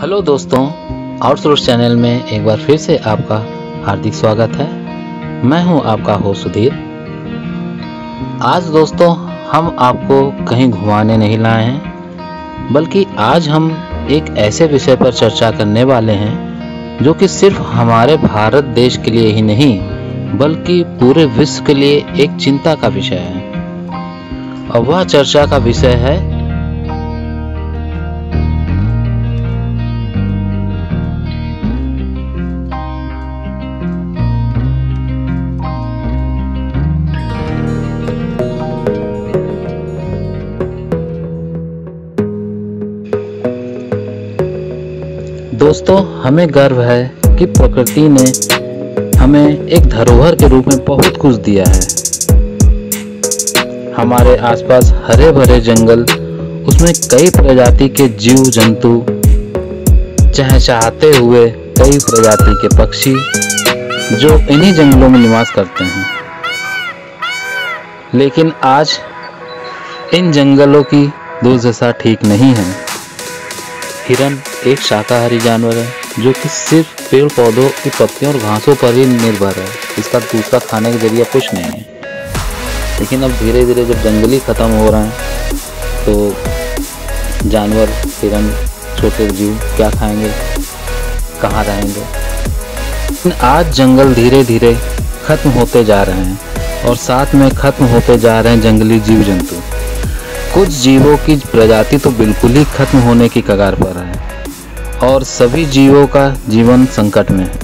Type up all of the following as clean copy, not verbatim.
Hello दोस्तों, outsource channel में एक बार फिर से आपका हार्दिक स्वागत है। मैं हूं आपका होस्ट सुधीर। आज दोस्तों हम आपको कहीं घुमाने नहीं लाए हैं, बल्कि आज हम एक ऐसे विषय पर चर्चा करने वाले हैं जो कि सिर्फ हमारे भारत देश के लिए ही नहीं बल्कि पूरे विश्व के लिए एक चिंता का विषय है। और वह चर्चा का विषय है दोस्तों, हमें गर्व है कि प्रकृति ने हमें एक धरोहर के रूप में बहुत कुछ दिया है। हमारे आसपास हरे भरे जंगल, उसमें कई प्रजाति के जीव जंतु चहचहाते हुए कई प्रजाति के पक्षी जो इन्हीं जंगलों में निवास करते हैं। लेकिन आज इन जंगलों की दुर्दशा ठीक नहीं है। हिरन एक शाकाहारी जानवर है जो कि सिर्फ पेड़ पौधों की पत्तियों और घासों पर ही निर्भर है। इसका दूसरा खाने का जरिया कुछ नहीं है। लेकिन अब धीरे धीरे जब जंगली ख़त्म हो रहे हैं तो जानवर, हिरन, छोटे जीव क्या खाएंगे, कहाँ रहेंगे। आज जंगल धीरे धीरे खत्म होते जा रहे हैं और साथ में खत्म होते जा रहे हैं जंगली जीव जंतु। कुछ जीवों की प्रजाति तो बिल्कुल ही खत्म होने की कगार पर है और सभी जीवों का जीवन संकट में है।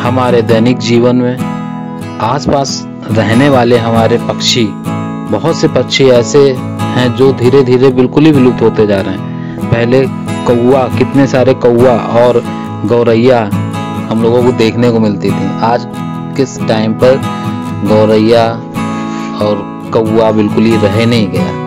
हमारे दैनिक जीवन में आसपास रहने वाले हमारे पक्षी, बहुत से पक्षी ऐसे हैं जो धीरे धीरे बिल्कुल ही विलुप्त होते जा रहे हैं। पहले कौवा, कितने सारे कौवा और गौरैया हम लोगों को देखने को मिलती थी। आज किस टाइम पर गौरैया और कौवा बिल्कुल ही रह नहीं गया।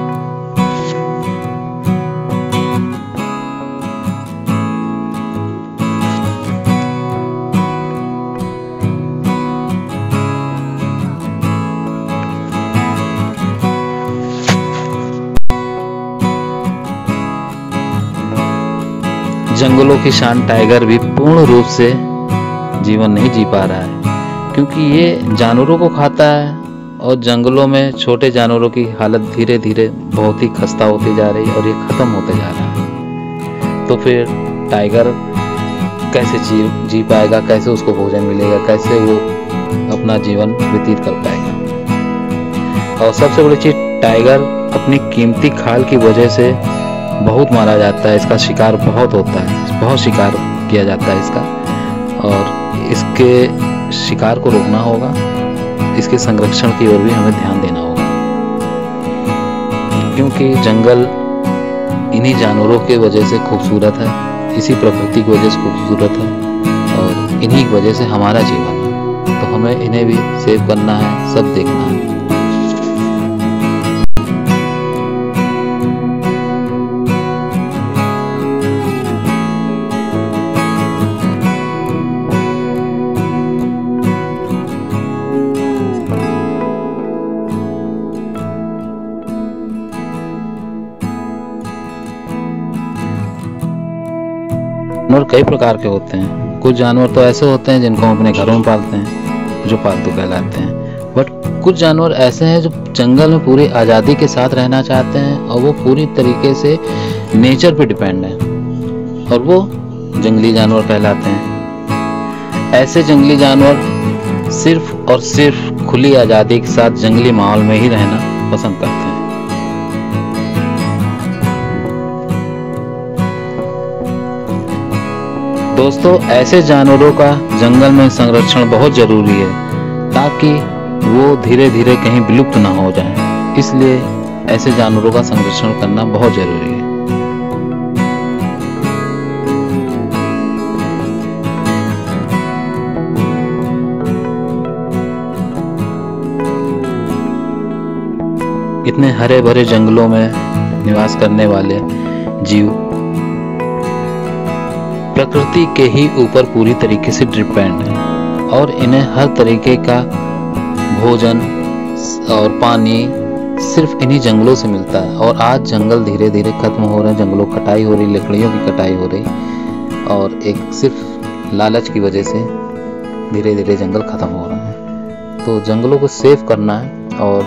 जंगलों की शान टाइगर भी पूर्ण रूप से जीवन नहीं जी पा रहा है, क्योंकि ये जानवरों को खाता है और जंगलों में छोटे जानवरों की हालत धीरे धीरे बहुत ही खस्ता होती जा रही है और ये खत्म होते जा रहा है। तो फिर टाइगर कैसे जी पाएगा, कैसे उसको भोजन मिलेगा, कैसे वो अपना जीवन व्यतीत कर पाएगा। और सबसे बड़ी चीज, टाइगर अपनी कीमती खाल की वजह से बहुत मारा जाता है। इसका शिकार बहुत होता है, बहुत शिकार किया जाता है इसका, और इसके शिकार को रोकना होगा। इसके संरक्षण की ओर भी हमें ध्यान देना होगा, क्योंकि जंगल इन्हीं जानवरों की वजह से खूबसूरत है, इसी प्रकृति की वजह से खूबसूरत है और इन्हीं की वजह से हमारा जीवन है। तो हमें इन्हें भी सेव करना है, सब देखना है। जानवर कई प्रकार के होते हैं। कुछ जानवर तो ऐसे होते हैं जिनको हम अपने घरों में पालते हैं, जो पालतू कहलाते हैं। बट कुछ जानवर ऐसे हैं जो जंगल में पूरी आज़ादी के साथ रहना चाहते हैं और वो पूरी तरीके से नेचर पे डिपेंड है, और वो जंगली जानवर कहलाते हैं। ऐसे जंगली जानवर सिर्फ और सिर्फ खुली आज़ादी के साथ जंगली माहौल में ही रहना पसंद करते हैं। दोस्तों, ऐसे जानवरों का जंगल में संरक्षण बहुत जरूरी है ताकि वो धीरे धीरे कहीं विलुप्त ना हो जाएं। इसलिए ऐसे जानवरों का संरक्षण करना बहुत जरूरी है। इतने हरे भरे जंगलों में निवास करने वाले जीव प्रकृति के ही ऊपर पूरी तरीके से डिपेंड है और इन्हें हर तरीके का भोजन, और पानी सिर्फ इन्हीं जंगलों से मिलता है। और आज जंगल धीरे धीरे खत्म हो रहे हैं, जंगलों की कटाई हो रही, लकड़ियों की कटाई हो रही, और एक सिर्फ लालच की वजह से धीरे धीरे जंगल खत्म हो रहे हैं। तो जंगलों को सेव करना है और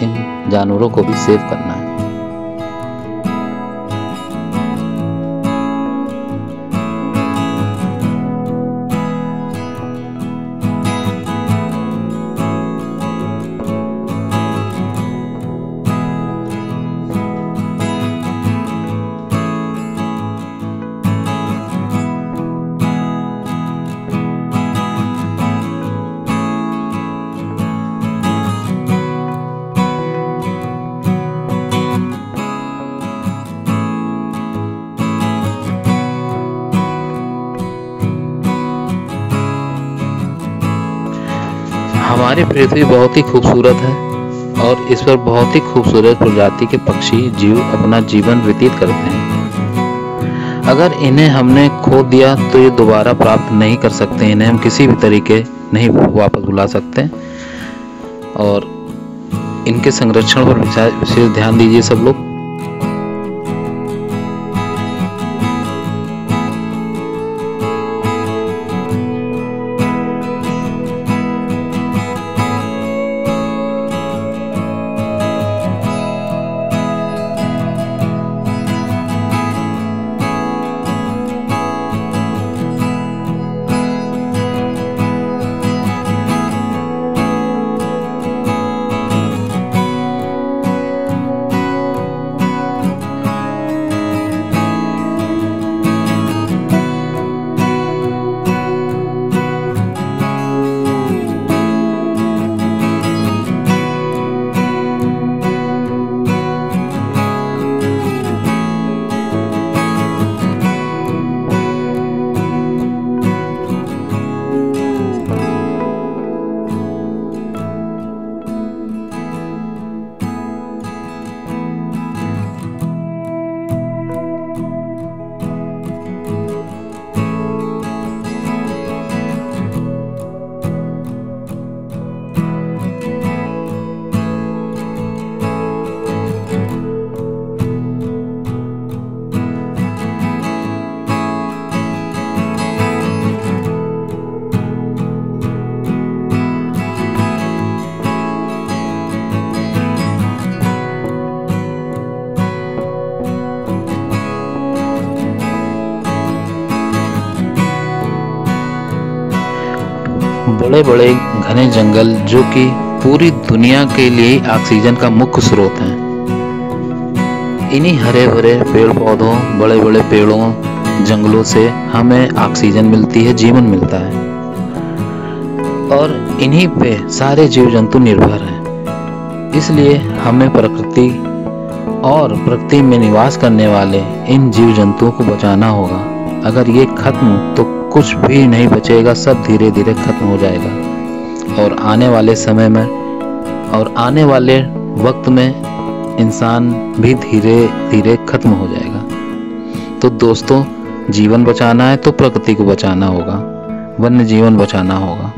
इन जानवरों को भी सेव करना है। हमारी पृथ्वी बहुत ही खूबसूरत है और इस पर बहुत ही खूबसूरत प्रजाति के पक्षी जीव अपना जीवन व्यतीत करते हैं। अगर इन्हें हमने खो दिया तो ये दोबारा प्राप्त नहीं कर सकते, इन्हें हम किसी भी तरीके नहीं वापस बुला सकते। और इनके संरक्षण पर विशेष ध्यान दीजिए सब लोग। बड़े बड़े घने जंगल जो कि पूरी दुनिया के लिए ऑक्सीजन का मुख्य स्रोत हैं। इन्हीं हरे भरे पेड़ पौधों, बड़े बड़े पेड़ों, जंगलों से हमें ऑक्सीजन मिलती है, जीवन मिलता है। और इन्हीं पे सारे जीव जंतु निर्भर हैं। इसलिए हमें प्रकृति और प्रकृति में निवास करने वाले इन जीव जंतुओं को बचाना होगा। अगर ये खत्म तो कुछ भी नहीं बचेगा, सब धीरे धीरे खत्म हो जाएगा। और आने वाले समय में और आने वाले वक्त में इंसान भी धीरे धीरे खत्म हो जाएगा। तो दोस्तों, जीवन बचाना है तो प्रकृति को बचाना होगा, वन्य जीवन बचाना होगा।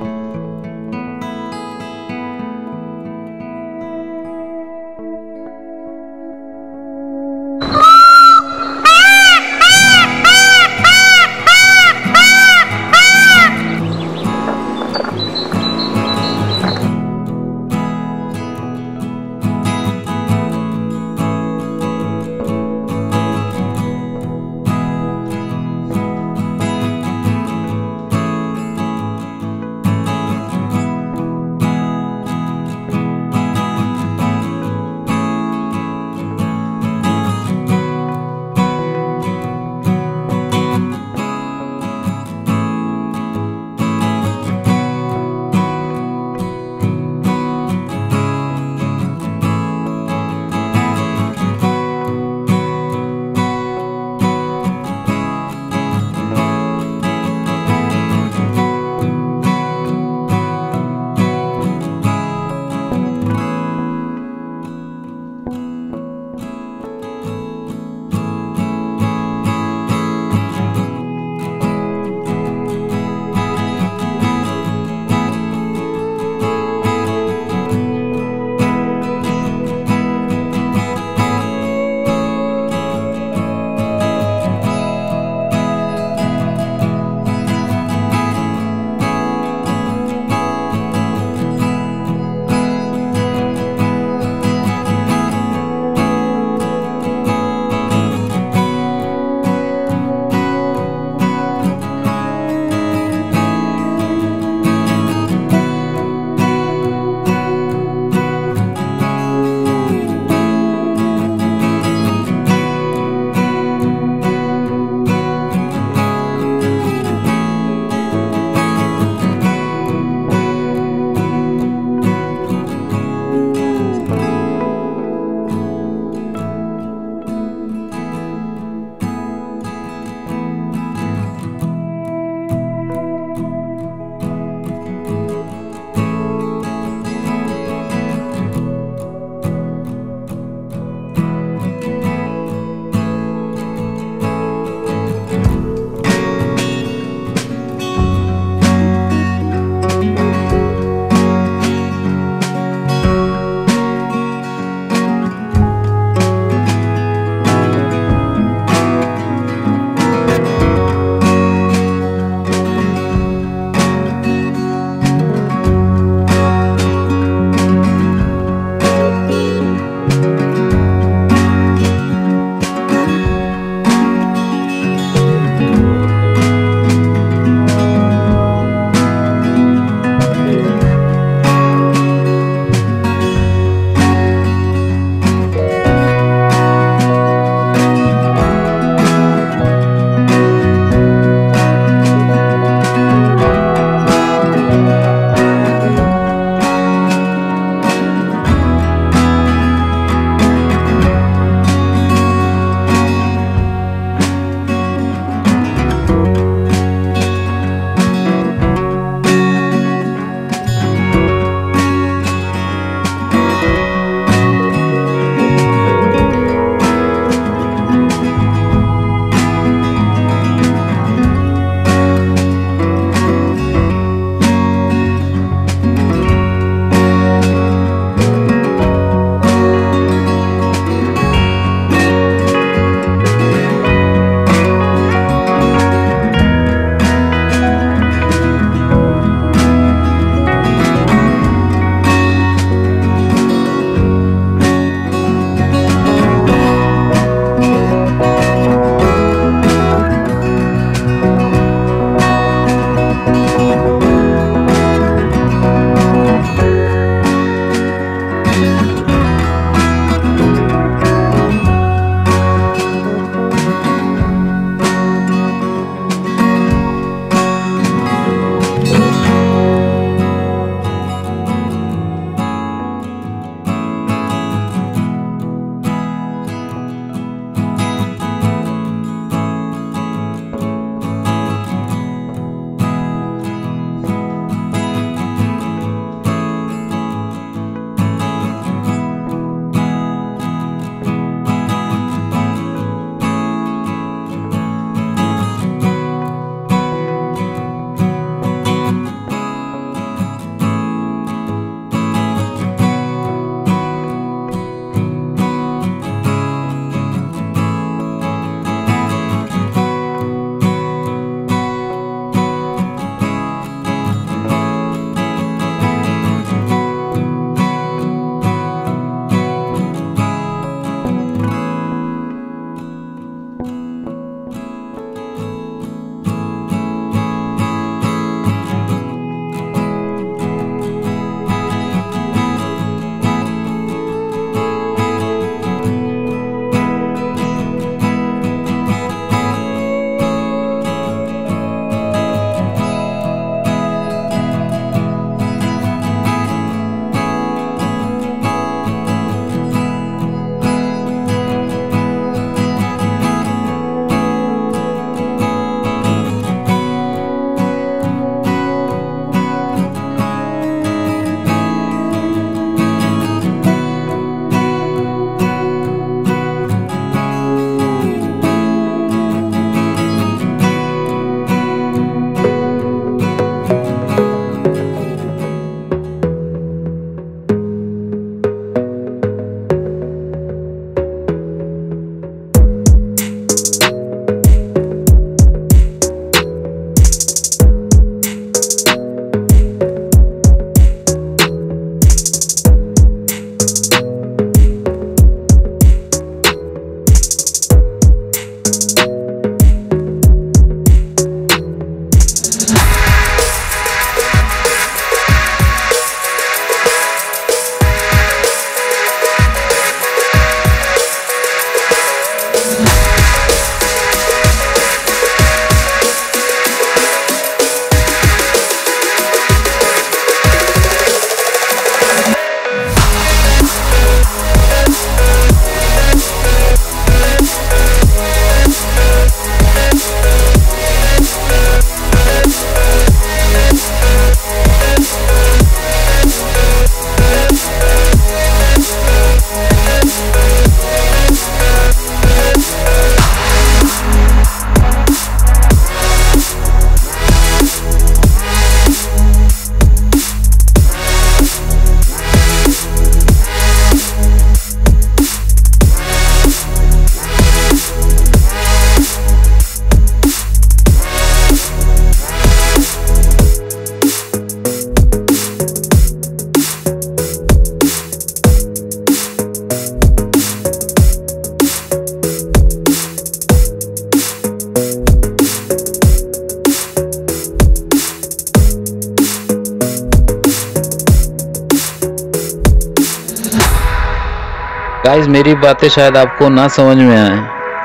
गाइस मेरी बातें शायद आपको ना समझ में आए,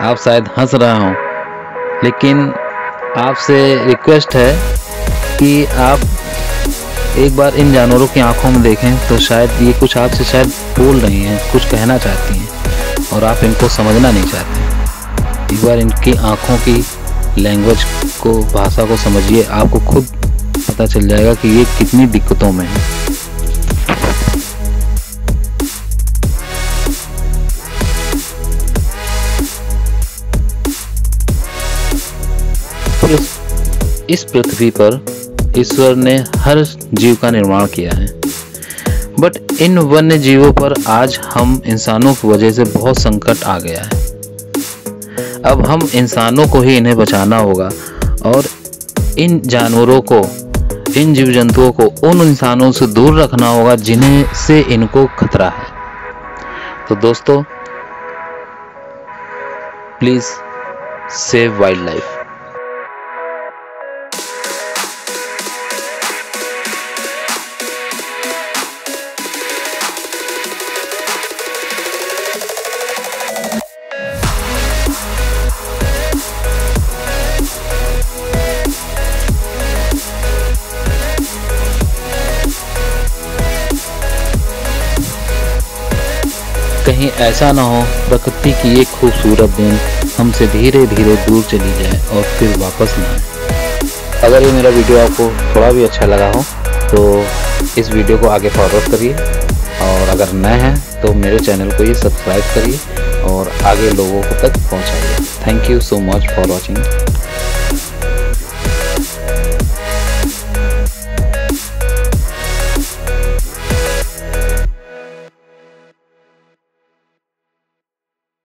आप शायद हंस रहे हो, लेकिन आपसे रिक्वेस्ट है कि आप एक बार इन जानवरों की आंखों में देखें तो शायद ये कुछ आपसे शायद बोल रही हैं, कुछ कहना चाहती हैं और आप इनको समझना नहीं चाहते। एक बार इनकी आंखों की लैंग्वेज को, भाषा को समझिए, आपको खुद पता चल जाएगा कि ये कितनी दिक्कतों में है। इस पृथ्वी पर ईश्वर ने हर जीव का निर्माण किया है, बट इन वन्य जीवों पर आज हम इंसानों की वजह से बहुत संकट आ गया है। अब हम इंसानों को ही इन्हें बचाना होगा और इन जानवरों को, इन जीव जंतुओं को उन इंसानों से दूर रखना होगा जिन्हें से इनको खतरा है। तो दोस्तों, प्लीज सेव वाइल्ड लाइफ। कहीं ऐसा ना हो प्रकृति की एक खूबसूरत दिन हमसे धीरे धीरे दूर चली जाए और फिर वापस ना आए। अगर ये मेरा वीडियो आपको थोड़ा भी अच्छा लगा हो तो इस वीडियो को आगे फॉरवर्ड करिए, और अगर नए हैं तो मेरे चैनल को ये सब्सक्राइब करिए और आगे लोगों तक पहुंचाइए। Thank you so much for watching.